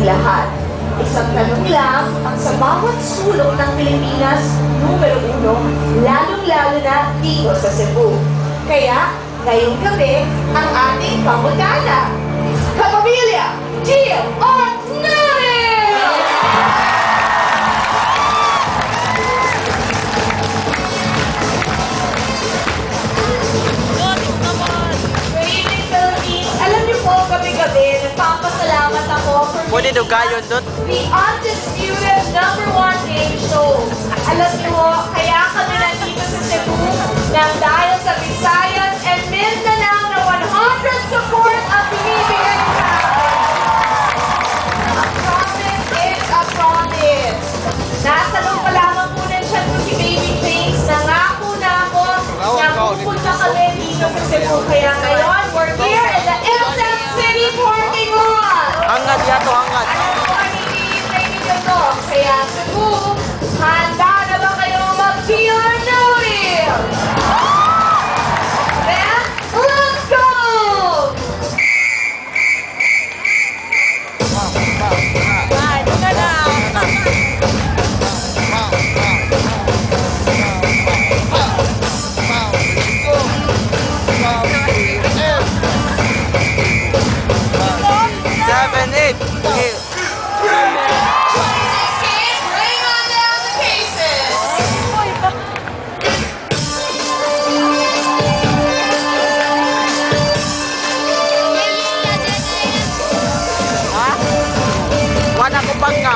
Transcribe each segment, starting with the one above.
lahat. Isang tanong lang ang sa bawat sulok ng Pilipinas, numero 1, lalong-lalo na dito sa Cebu. Kaya, ngayong gabi, ang ating pamutana. Kapamilya, Jill or Nuri! Good evening, Philippines. Alam niyo po, gabi-gabi, nagpapasalamat ako for Pwede daw gayon doon. the undisputed #1 game show. Alam niyo po, kaya kami nandito sa Cebu nang dahil sa Visayas and Mindanao na 100 support ang binibigay sa akin. A promise is a promise. Nasa loob pa lamang po ng siya si Baby James. Nangako na ako na pupunta kami dito sa Cebu. Kaya ngayon, we're here in the Ilsep City parking lot. Hangad yato, hangad. Ano po ang hinihintay ninyo to? Kaya Cebu, handa na ba kayo mag-deal or no deal? Then, let's go! Seven, eight. Okay. Bring on down the cases! Ha? Wala ko bangga.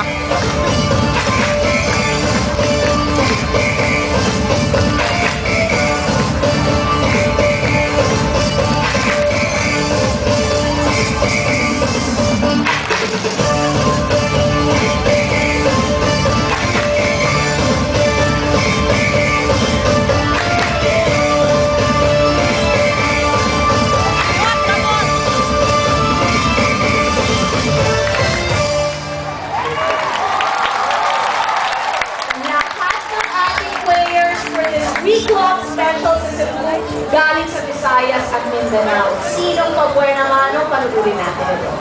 Lahat ng ating players for this week-long special sa Cebu galing sa Visayas at Mindanao. Sinong pabuena mano, panugurin natin ito.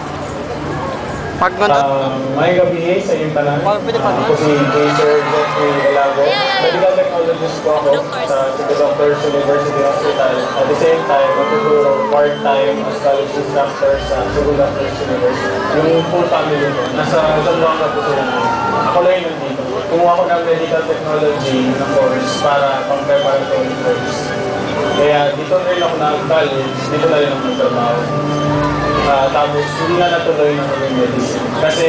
Pag nandun. May gabi sa inyong tanan. Pwede pa Ako si Jason Jeffrey Elago. Medical technologist po ako sa Cebu Doctors University Hospital. At the same time, matuturo part-time as college instructor sa Cebu Doctors University. Yung full family ko, nasa Zamboanga po sila namin. Ako lang yung nandito. Kumuha ko ng medical technology na course para pang-preparatory course. Kaya dito rin ako nag-college, dito na rin ako nagtrabaho. Tapos hindi na natuloy na maging medicine. Kasi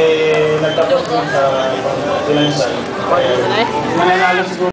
nagtapos din sa financial. Mananalo siguro.